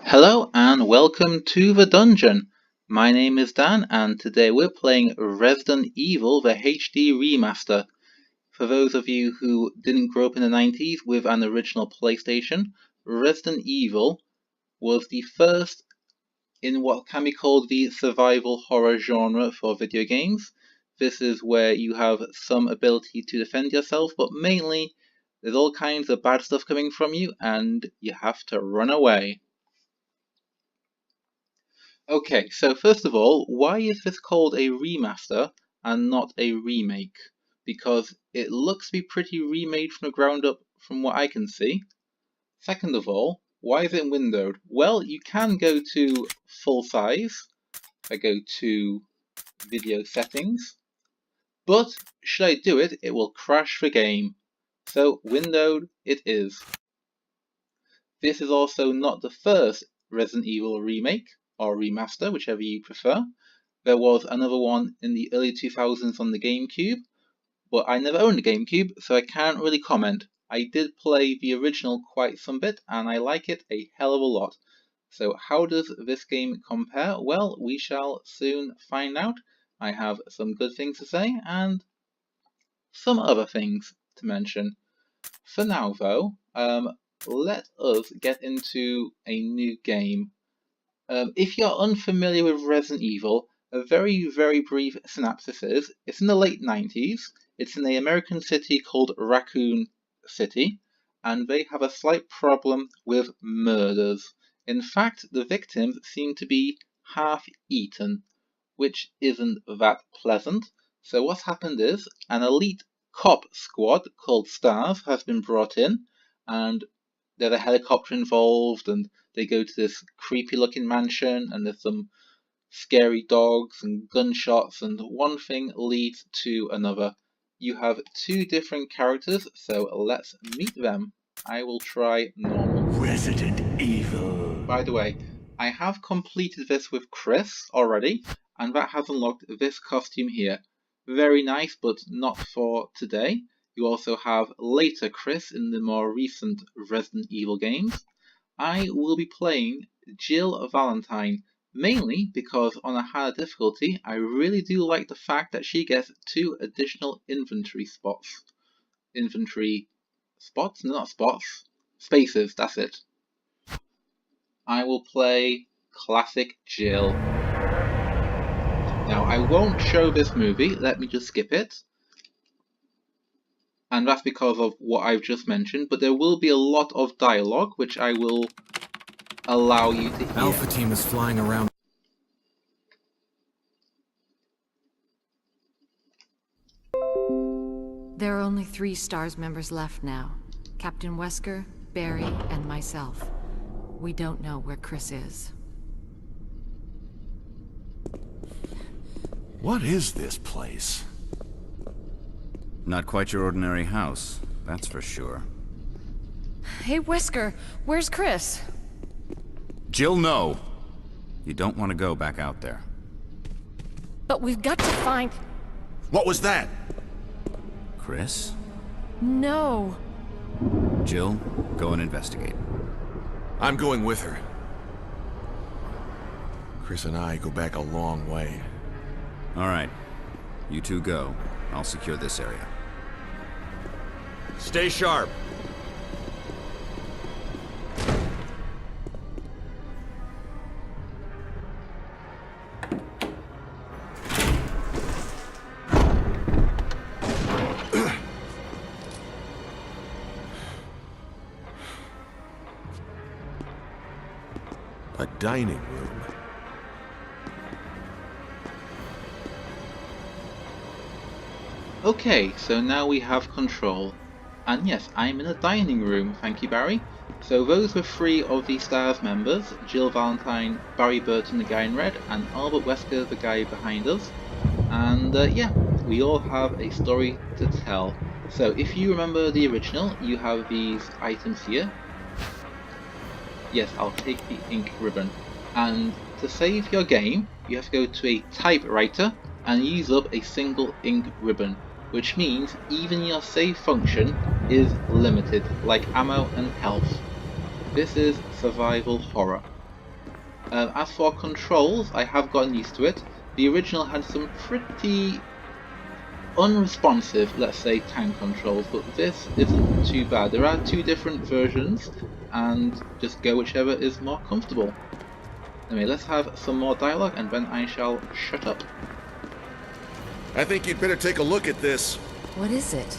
Hello and welcome to the dungeon. My name is Dan and today we're playing Resident Evil the HD Remaster. For those of you who didn't grow up in the 90s with an original PlayStation, Resident Evil was the first in what can be called the survival horror genre for video games. This is where you have some ability to defend yourself, but mainly there's all kinds of bad stuff coming from you and you have to run away. Okay, so first of all, why is this called a remaster and not a remake? Because it looks to be pretty remade from the ground up from what I can see. Second of all, why is it windowed? Well, you can go to full size. I go to video settings. But should I do it, it will crash the game. So windowed it is. This is also not the first Resident Evil remake, or remaster, whichever you prefer. There was another one in the early 2000s on the GameCube, but I never owned a GameCube, so I can't really comment. I did play the original quite some bit, and I like it a hell of a lot. So how does this game compare? Well, we shall soon find out. I have some good things to say, and some other things to mention. For now, though, let us get into a new game. If you're unfamiliar with Resident Evil, a very, very brief synopsis is, it's in the late 90s, it's in an American city called Raccoon City, and they have a slight problem with murders. In fact, the victims seem to be half-eaten, which isn't that pleasant. So what's happened is, an elite cop squad called Stars has been brought in, and there's a helicopter involved, and they go to this creepy looking mansion, and there's some scary dogs and gunshots, and one thing leads to another. You have two different characters, so let's meet them. I will try normal. Resident Evil. By the way, I have completed this with Chris already, and that has unlocked this costume here. Very nice, but not for today. You also have later Chris in the more recent Resident Evil games. I will be playing Jill Valentine, mainly because on a higher difficulty, I really do like the fact that she gets 2 additional inventory spots. Inventory spots? No, not spots. Spaces, that's it. I will play Classic Jill. Now, I won't show this movie, let me just skip it. And that's because of what I've just mentioned, but there will be a lot of dialogue, which I will allow you to hear. Alpha team is flying around. There are only 3 STARS members left now. Captain Wesker, Barry, and myself. We don't know where Chris is. What is this place? Not quite your ordinary house, that's for sure. Hey, Wesker, where's Chris? Jill, no! You don't want to go back out there. But we've got to find... What was that? Chris? No. Jill, go and investigate. I'm going with her. Chris and I go back a long way. All right. You two go. I'll secure this area. Stay sharp. A dining room. Okay, so now we have control. And yes, I'm in a dining room, thank you Barry. So those were 3 of the STARS members, Jill Valentine, Barry Burton the guy in red, and Albert Wesker the guy behind us. And yeah, we all have a story to tell. So if you remember the original, you have these items here. Yes, I'll take the ink ribbon. And to save your game, you have to go to a typewriter and use up a single ink ribbon, which means even your save function is limited, like ammo and health. This is survival horror. As for controls, I have gotten used to it. The original had some pretty unresponsive, let's say, tank controls, but this isn't too bad. There are two different versions, and just go whichever is more comfortable. Anyway, let's have some more dialogue, and then I shall shut up. I think you'd better take a look at this. What is it?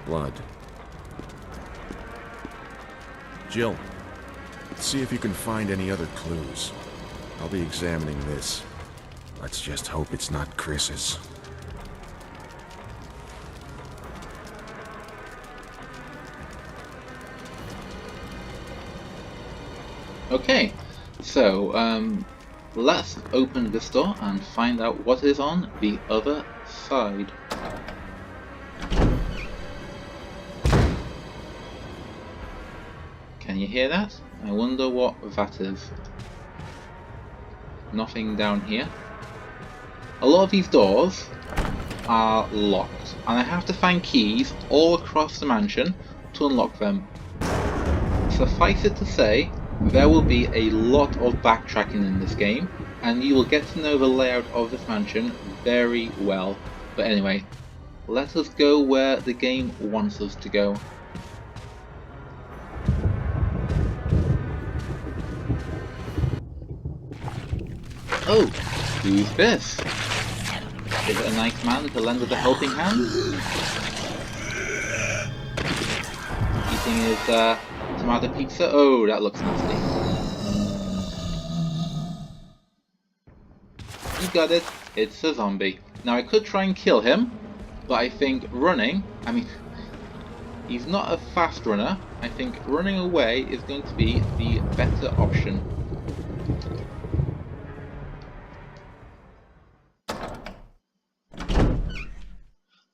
Blood. Jill, see if you can find any other clues. I'll be examining this. Let's just hope it's not Chris's. Okay, so let's open this door and find out what is on the other side. Can you hear that? I wonder what that is. Nothing down here. A lot of these doors are locked, and I have to find keys all across the mansion to unlock them. Suffice it to say, there will be a lot of backtracking in this game, and you will get to know the layout of this mansion very well. But anyway, let us go where the game wants us to go. Oh, who's this? Is it a nice man to lend us a helping hand? Eating his tomato pizza? Oh, that looks nasty. You got it, it's a zombie. Now I could try and kill him, but I think running, he's not a fast runner. I think running away is going to be the better option.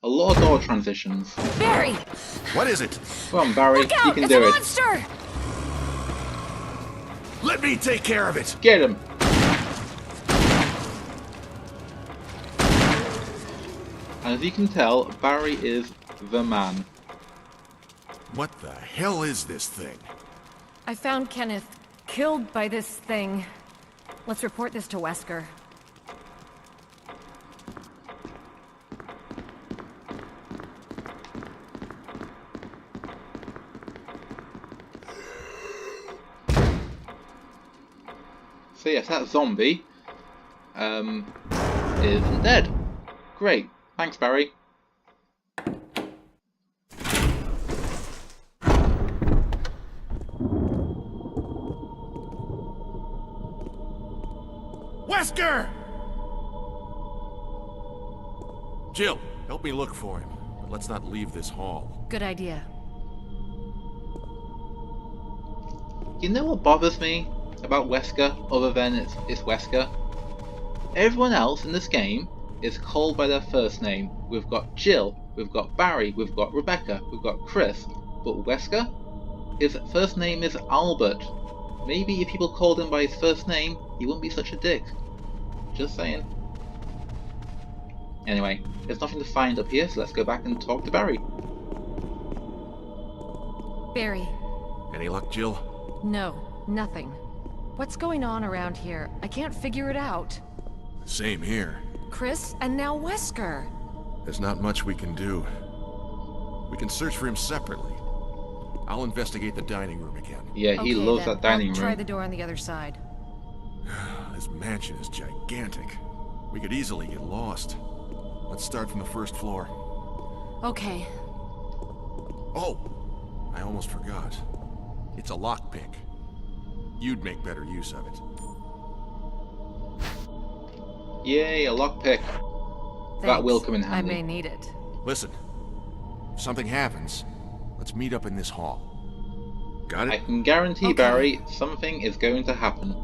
A lot of door transitions. Barry! What is it? Come on, Barry, Look out! you can It's do a it. monster! Let me take care of it! Get him! And as you can tell, Barry is the man. What the hell is this thing? I found Kenneth killed by this thing. Let's report this to Wesker. So yes, that zombie isn't dead. Great, thanks Barry. Wesker! Jill, help me look for him. But let's not leave this hall. Good idea. You know what bothers me about Wesker, other than it's Wesker? Everyone else in this game is called by their first name. We've got Jill, we've got Barry, we've got Rebecca, we've got Chris, but Wesker? His first name is Albert. Maybe if people called him by his first name, he wouldn't be such a dick. Just saying. Anyway, there's nothing to find up here, so let's go back and talk to Barry. Barry. Any luck, Jill? No, nothing. What's going on around here? I can't figure it out. Same here. Chris, and now Wesker. There's not much we can do. We can search for him separately. I'll investigate the dining room again. Yeah, he Okay, loves then. that dining I'll try room. the door on the other side. This mansion is gigantic. We could easily get lost. Let's start from the first floor. Okay. Oh! I almost forgot. It's a lockpick. You'd make better use of it. Yay, a lockpick. That Thanks. will come in I handy. may need it. Listen, if something happens, let's meet up in this hall. Got I it? can guarantee, Okay. Barry, something is going to happen.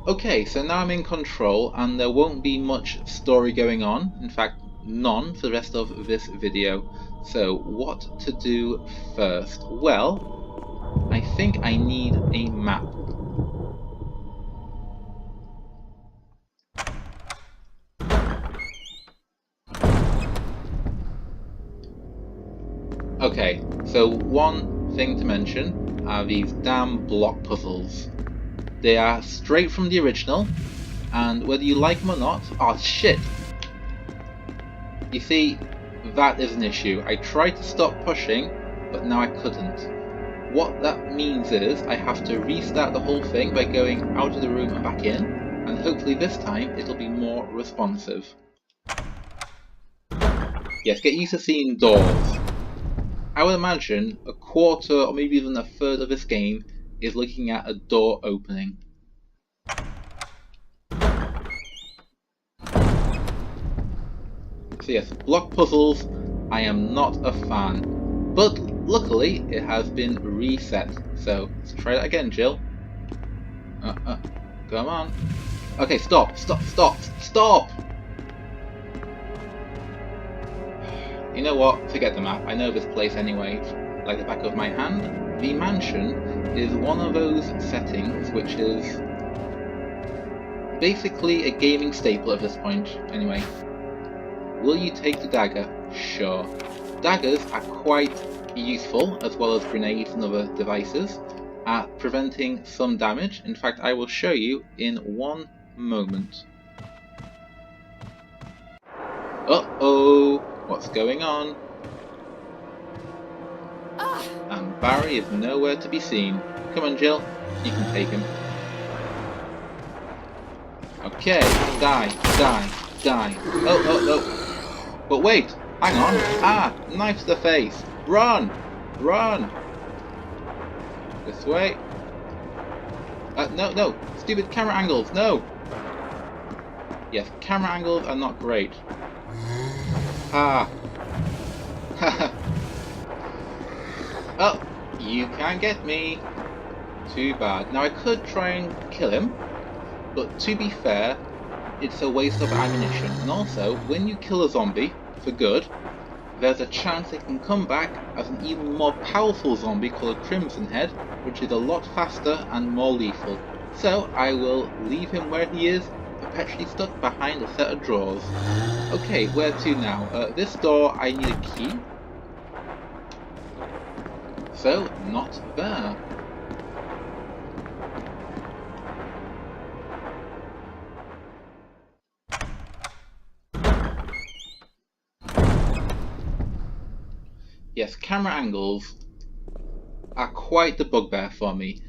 Okay, so now I'm in control, and there won't be much story going on. In fact, none for the rest of this video. So, what to do first? Well, I think I need a map. Okay, so one thing to mention are these damn block puzzles. They are straight from the original, and whether you like them or not, oh shit! You see, that is an issue. I tried to stop pushing, but now I couldn't. What that means is I have to restart the whole thing by going out of the room and back in, and hopefully this time it'll be more responsive. Yes, get used to seeing doors. I would imagine a quarter or maybe even a third of this game is looking at a door opening. So yes, block puzzles, I am not a fan. But luckily, it has been reset. So let's try that again, Jill. Come on. Okay, stop. You know what? Forget the map. I know this place anyway, like the back of my hand. The mansion is one of those settings which is basically a gaming staple at this point. Anyway, will you take the dagger? Sure. Daggers are quite useful, as well as grenades and other devices, at preventing some damage. In fact, I will show you in one moment. Uh-oh! What's going on? And Barry is nowhere to be seen. Come on, Jill. You can take him. Okay, die. Oh. But wait, hang on. Ah, knife to the face. Run! This way. No. Stupid camera angles, no! Yes, camera angles are not great. Ah. Oh, you can't get me. Too bad. Now I could try and kill him, but to be fair, it's a waste of ammunition. And also, when you kill a zombie for good, there's a chance it can come back as an even more powerful zombie called a Crimson Head, which is a lot faster and more lethal. So I will leave him where he is, perpetually stuck behind a set of drawers. Okay, where to now? This door I need a key. So, not there. Yes, camera angles are quite the bugbear for me.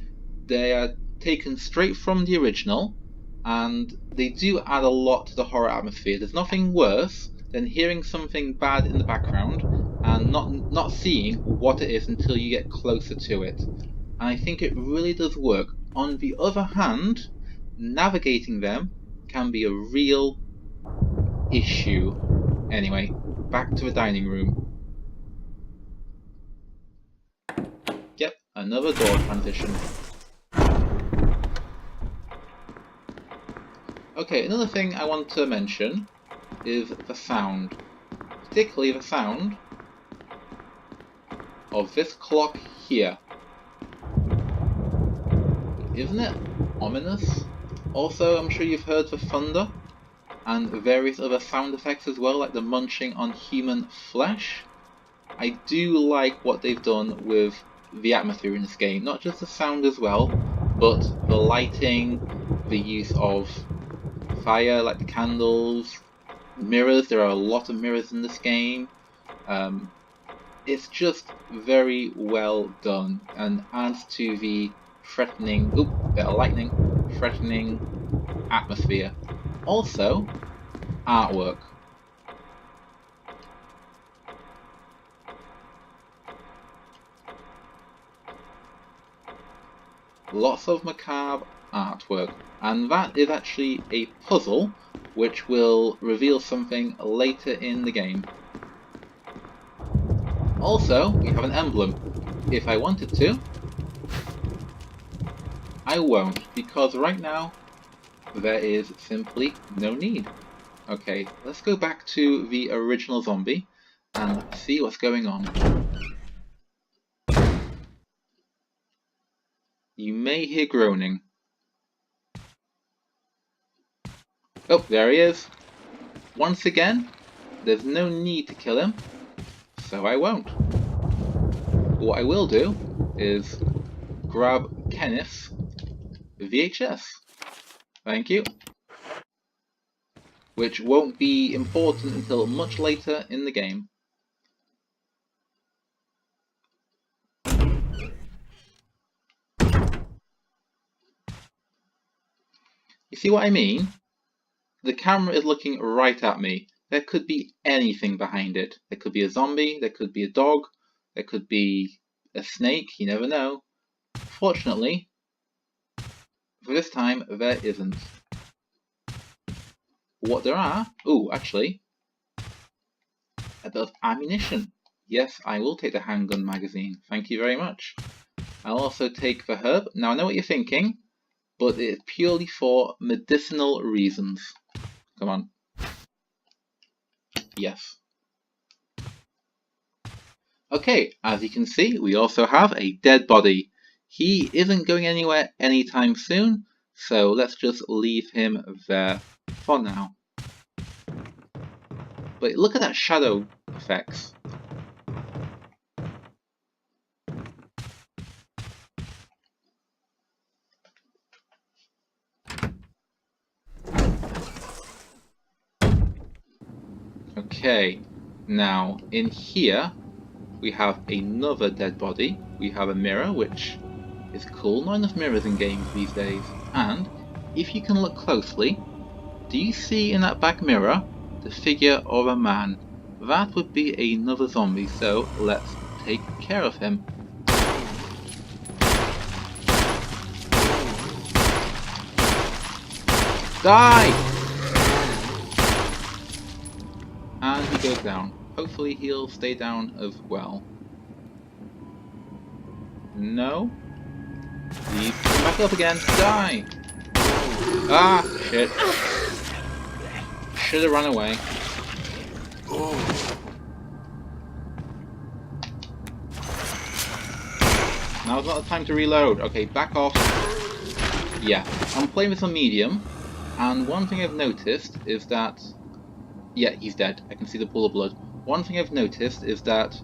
They are taken straight from the original, and they do add a lot to the horror atmosphere. There's nothing worse than hearing something bad in the background and not seeing what it is until you get closer to it. And I think it really does work. On the other hand, navigating them can be a real issue. Anyway, back to the dining room. Yep, another door transition. Okay, another thing I want to mention is the sound. Particularly the sound of this clock here. Isn't it ominous? Also, I'm sure you've heard the thunder and various other sound effects as well, like the munching on human flesh. I do like what they've done with the atmosphere in this game. Not just the sound as well, but the lighting, the use of fire, like the candles, mirrors. There are a lot of mirrors in this game. It's just very well done and adds to the threatening, bit of lightning, threatening atmosphere. Also, artwork. Lots of macabre artwork, and that is actually a puzzle which will reveal something later in the game. Also, we have an emblem. If I wanted to, I won't, because right now there is simply no need. Okay, let's go back to the original zombie and see what's going on. You may hear groaning. Oh, there he is. Once again, there's no need to kill him, so I won't. what I will do is grab Kenneth's VHS. Thank you. Which won't be important until much later in the game. You see what I mean? The camera is looking right at me. There could be anything behind it. There could be a zombie, there could be a dog, there could be a snake, you never know. Fortunately, for this time, there isn't. What there are... Ooh, actually, a bit of ammunition. Yes, I will take the handgun magazine. Thank you very much. I'll also take the herb. Now I know what you're thinking, but it's purely for medicinal reasons. Come on. Yes. Okay, as you can see, we also have a dead body. He isn't going anywhere anytime soon, so let's just leave him there for now. But look at that shadow effects. Okay, now in here we have another dead body. We have a mirror, which is cool. Not enough mirrors in games these days. And if you can look closely, do you see in that back mirror the figure of a man? That would be another zombie, so let's take care of him. Die! And he goes down. Hopefully he'll stay down as well. No? He's coming back up again. Die! Ah, shit. Should have run away. Now's not the time to reload. Okay, back off. Yeah, I'm playing with a medium, and one thing I've noticed is that... Yeah, he's dead. I can see the pool of blood. One thing I've noticed is that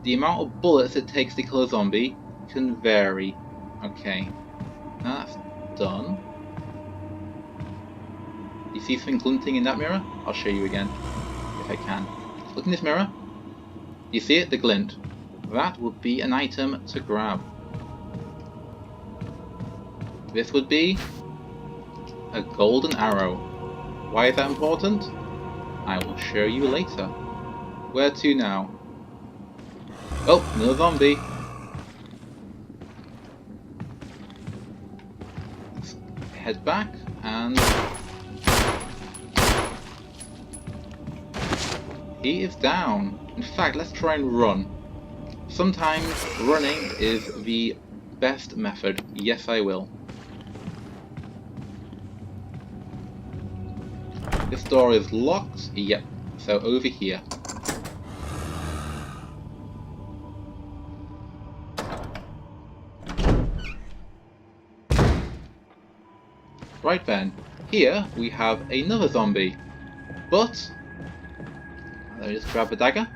the amount of bullets it takes to kill a zombie can vary. Okay, now that's done. You see something glinting in that mirror? I'll show you again, if I can. Look in this mirror. You see it? The glint. That would be an item to grab. This would be a golden arrow. Why is that important? I will show you later. Where to now? Oh, another zombie. Let's head back and... He is down. In fact, let's try and run. Sometimes running is the best method. Yes, I will. This door is locked. Yep. So over here. Right then. Here we have another zombie. But... Let me just grab a dagger.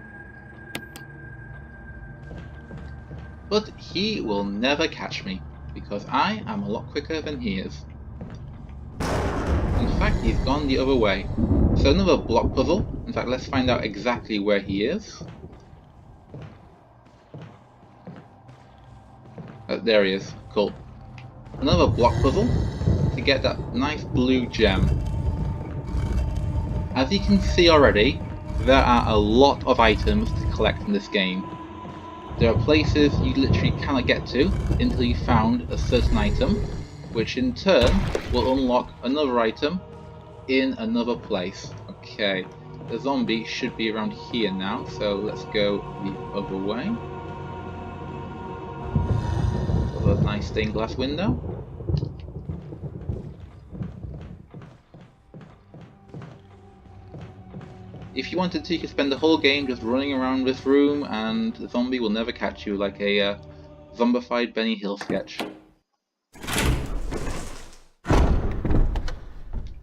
But he will never catch me, because I am a lot quicker than he is. In fact, he's gone the other way. So another block puzzle. In fact, let's find out exactly where he is. Oh, there he is. Cool. Another block puzzle to get that nice blue gem. As you can see already, there are a lot of items to collect in this game. There are places you literally cannot get to until you found a certain item, which in turn will unlock another item in another place. Okay, the zombie should be around here now, so let's go the other way. Another nice stained glass window. If you wanted to, you could spend the whole game just running around this room and the zombie will never catch you, like a zombified Benny Hill sketch.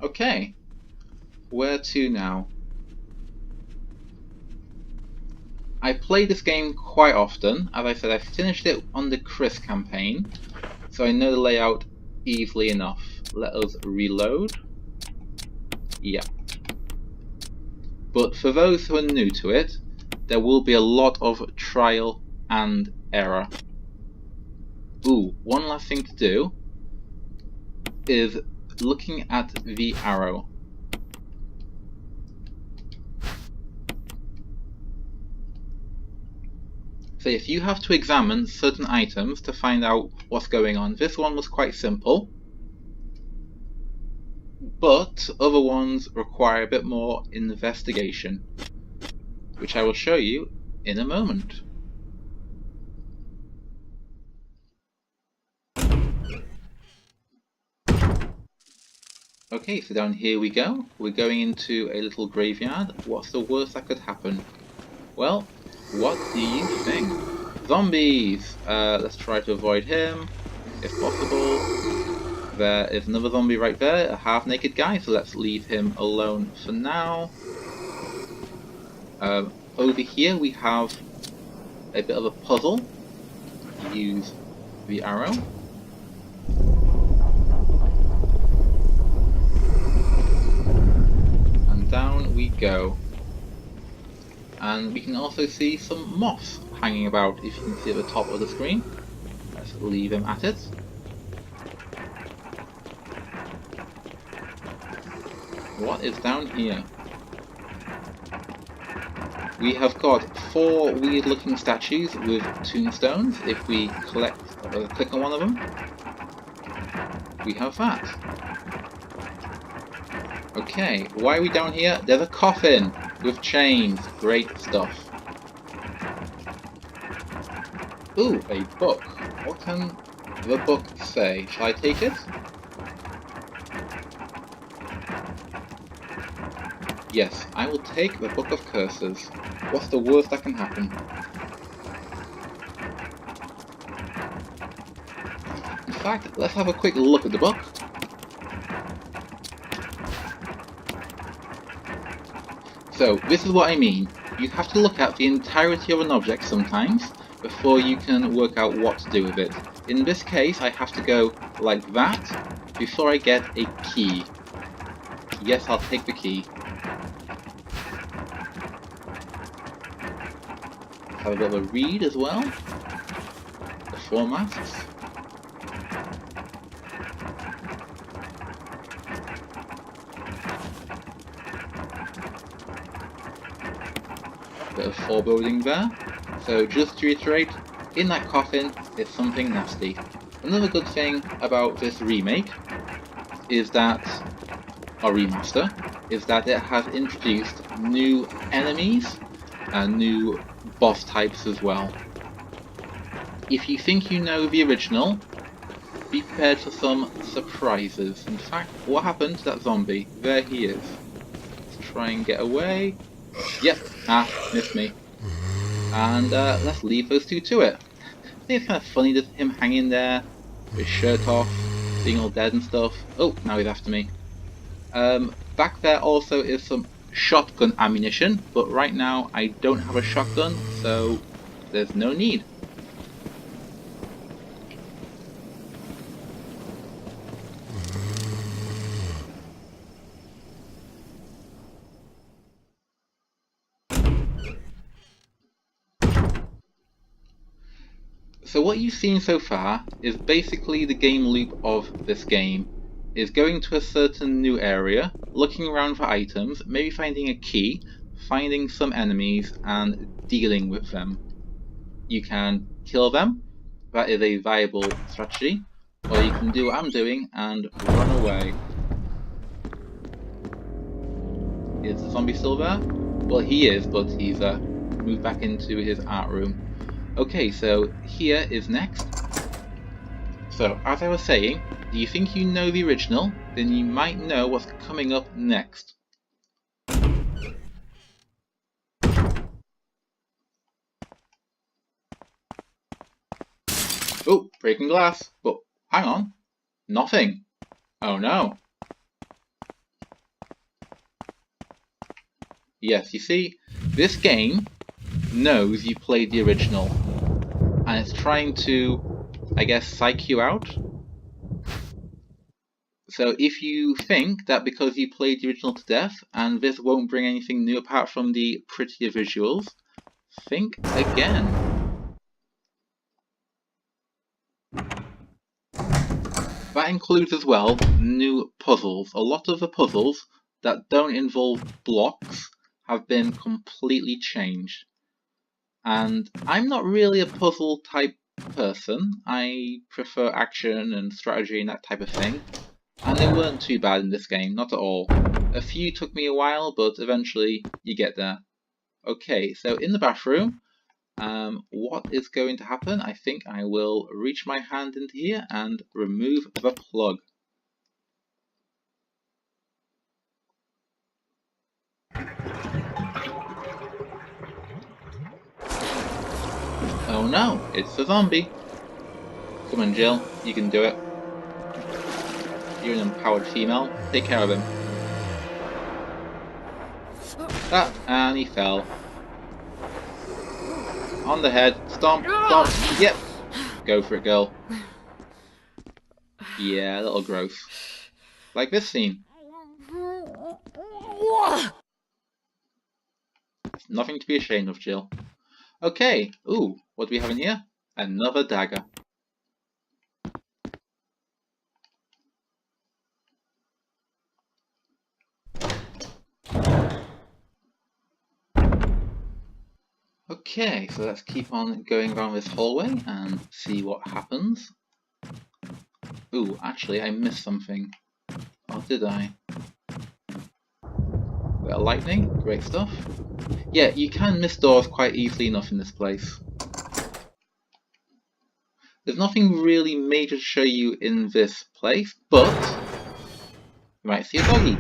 Okay, where to now? I play this game quite often. As I said, I finished it on the Chris campaign, so I know the layout easily enough. Let us reload. Yeah. But for those who are new to it, there will be a lot of trial and error. Ooh, one last thing to do is looking at the arrow. So if you have to examine certain items to find out what's going on, this one was quite simple, but other ones require a bit more investigation, which I will show you in a moment. Okay, so down here we go. We're going into a little graveyard. What's the worst that could happen? Well, what do you think? Zombies! Let's try to avoid him, if possible. There is another zombie right there, a half-naked guy, so let's leave him alone for now. Over here we have a bit of a puzzle. Use the arrow. And down we go. And we can also see some moths hanging about, if you can see at the top of the screen. Let's leave him at it. What is down here? We have got 4 weird looking statues with tombstones. If we click on one of them, we have that. Okay, why are we down here? There's a coffin with chains. Great stuff. Ooh, a book. What can the book say? Shall I take it? Yes, I will take the Book of Curses. What's the worst that can happen? In fact, let's have a quick look at the book. So, this is what I mean. You have to look at the entirety of an object sometimes before you can work out what to do with it. In this case, I have to go like that before I get a key. Yes, I'll take the key. Have a bit of a read as well. The 4 masks. Bit of foreboding there. So just to reiterate, in that coffin is something nasty. Another good thing about this remake is that, or remaster, is that it has introduced new enemies and new boss types as well. If you think you know the original, be prepared for some surprises. In fact, what happened to that zombie? There he is. Let's try and get away. Yep, missed me. And let's leave those two to it. I think it's kind of funny that him hanging there, with his shirt off, being all dead and stuff. Oh, now he's after me. Back there also is some shotgun ammunition, but right now I don't have a shotgun, so there's no need. So what you've seen so far is basically the game loop of this game. Is going to a certain new area, looking around for items, maybe finding a key, finding some enemies, and dealing with them. You can kill them, that is a viable strategy, or you can do what I'm doing and run away. Is the zombie still there? Well, he is, but he's moved back into his art room. Okay, so here is next. So, as I was saying, do you think you know the original? Then you might know what's coming up next. Oh, breaking glass. But hang on. Nothing. Oh no. Yes, you see, this game knows you played the original, and it's trying to, I guess, psych you out. So if you think that because you played the original to death, and this won't bring anything new apart from the prettier visuals, think again. That includes as well new puzzles. A lot of the puzzles that don't involve blocks have been completely changed. And I'm not really a puzzle type person. I prefer action and strategy and that type of thing. And they weren't too bad in this game, not at all. A few took me a while, but eventually you get there. Okay, so in the bathroom, what is going to happen? I think I will reach my hand into here and remove the plug. Oh no, it's a zombie. Come on, Jill, you can do it. You're an empowered female. Take care of him. Ah, and he fell. On the head. Stomp, stomp. Yep. Go for it, girl. Yeah, a little gross. Like this scene. Nothing to be ashamed of, Jill. Okay. Ooh, what do we have in here? Another dagger. Okay, so let's keep on going around this hallway and see what happens. Ooh, actually, I missed something. Oh, did I? Bit of lightning, great stuff. Yeah, you can miss doors quite easily enough in this place. There's nothing really major to show you in this place, but you might see a doggy.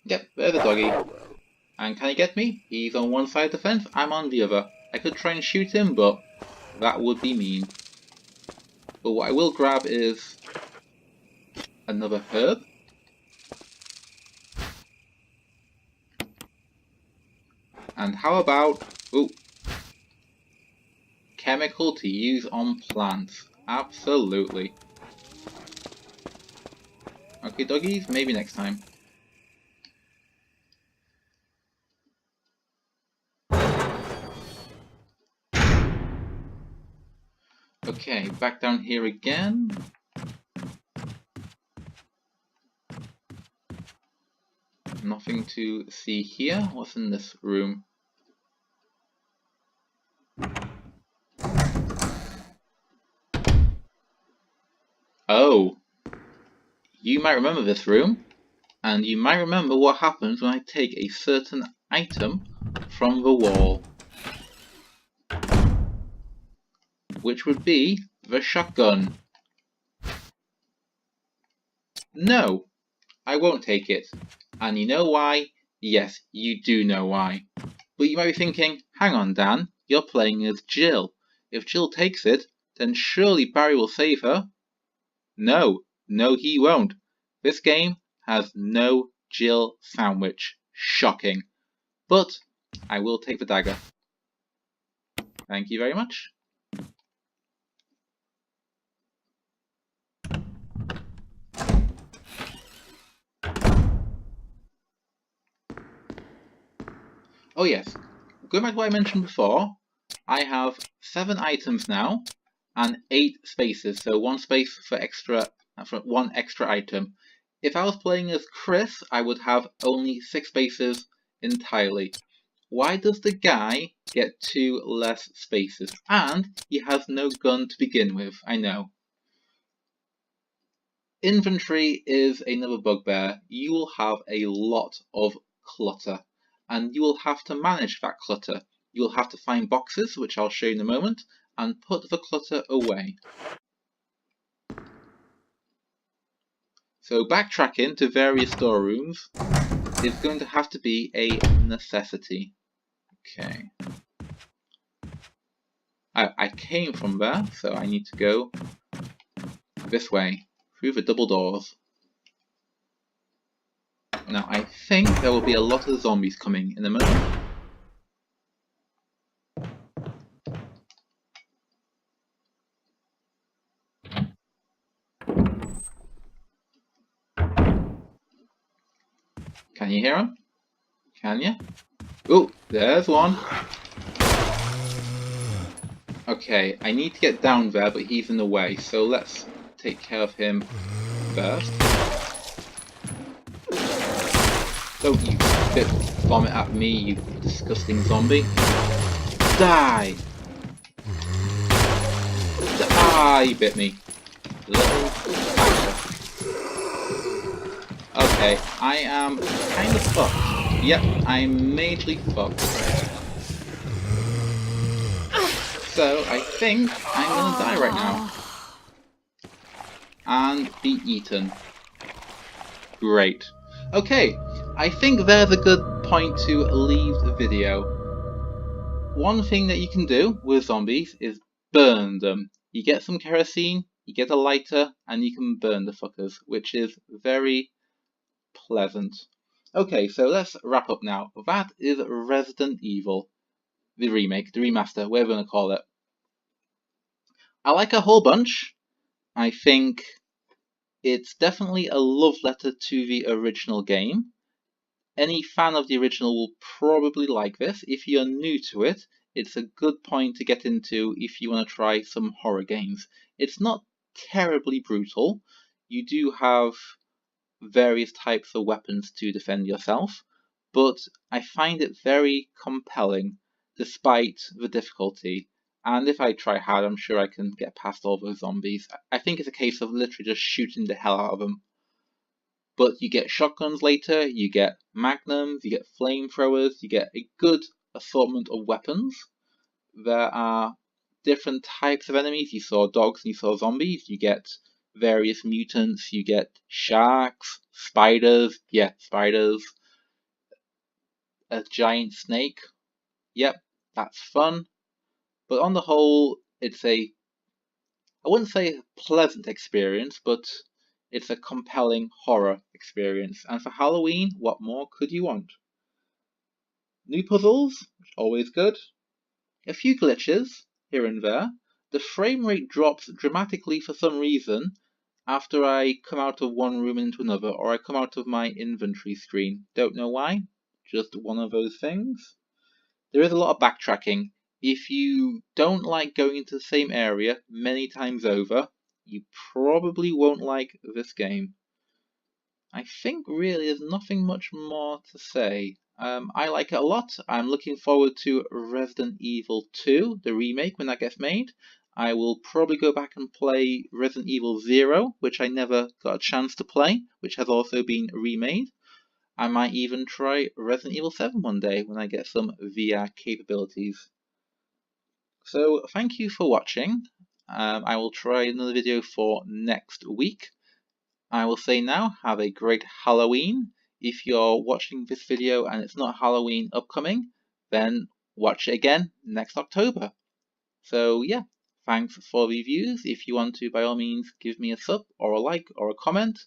Yep, there's a doggy. And can he get me? He's on one side of the fence, I'm on the other. I could try and shoot him, but that would be mean. But what I will grab is another herb. And how about, ooh, chemical to use on plants. Absolutely. Okay, doggies, maybe next time. Okay, back down here again. Nothing to see here. What's in this room? Oh, you might remember this room, and you might remember what happens when I take a certain item from the wall, which would be the shotgun. No, I won't take it. And you know why? Yes, you do know why. But you might be thinking, hang on Dan, you're playing as Jill. If Jill takes it, then surely Barry will save her. No, no he won't. This game has no Jill sandwich. Shocking. But I will take the dagger. Thank you very much. Oh yes, going back to what I mentioned before, I have 7 items now and 8 spaces, so 1 space for one extra item. If I was playing as Chris, I would have only 6 spaces entirely. Why does the guy get 2 less spaces? And he has no gun to begin with, I know. Inventory is another bugbear. You will have a lot of clutter, and you will have to manage that clutter. You will have to find boxes, which I'll show you in a moment, and put the clutter away. So backtracking to various storerooms is going to have to be a necessity. Okay. I came from there, so I need to go this way, through the double doors. Now I think there will be a lot of zombies coming in a moment. Can you hear him? Can you? Oh, there's one. Okay, I need to get down there, but he's in the way, so let's take care of him first. Don't you spit vomit at me, you disgusting zombie. Die! Ah, you bit me. Little bastard. Okay, I am kind of fucked. Yep, I'm majorly fucked. So, I think I'm gonna die right now. And be eaten. Great. Okay, I think there's a good point to leave the video. One thing that you can do with zombies is burn them. You get some kerosene, you get a lighter, and you can burn the fuckers, which is very pleasant. Okay, so let's wrap up now. That is Resident Evil. The remake, the remaster, whatever you want to call it. I like a whole bunch. I think it's definitely a love letter to the original game. Any fan of the original will probably like this. If you're new to it, it's a good point to get into if you want to try some horror games. It's not terribly brutal. You do have various types of weapons to defend yourself, but I find it very compelling despite the difficulty. And if I try hard, I'm sure I can get past all those zombies. I think it's a case of literally just shooting the hell out of them. But you get shotguns later, you get magnums, you get flamethrowers, you get a good assortment of weapons. There are different types of enemies. You saw dogs and you saw zombies. You get various mutants, you get sharks, spiders, yeah, spiders, a giant snake. Yep, that's fun. But on the whole, it's I wouldn't say a pleasant experience, but it's a compelling horror experience. And for Halloween, what more could you want? New puzzles, always good. A few glitches, here and there. The frame rate drops dramatically for some reason after I come out of one room into another, or I come out of my inventory screen. Don't know why, just one of those things. There is a lot of backtracking. If you don't like going into the same area many times over, you probably won't like this game. I think really there's nothing much more to say. I like it a lot. I'm looking forward to Resident Evil 2, the remake, when that gets made. I will probably go back and play Resident Evil 0, which I never got a chance to play, which has also been remade. I might even try Resident Evil 7 one day when I get some VR capabilities. So thank you for watching. I will try another video for next week. I will say now, have a great Halloween. If you're watching this video and it's not Halloween upcoming, then watch it again next October. So yeah, thanks for the views. If you want to, by all means, give me a sub or a like or a comment.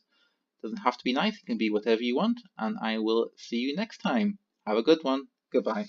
Doesn't have to be nice, it can be whatever you want, and I will see you next time. Have a good one. Goodbye.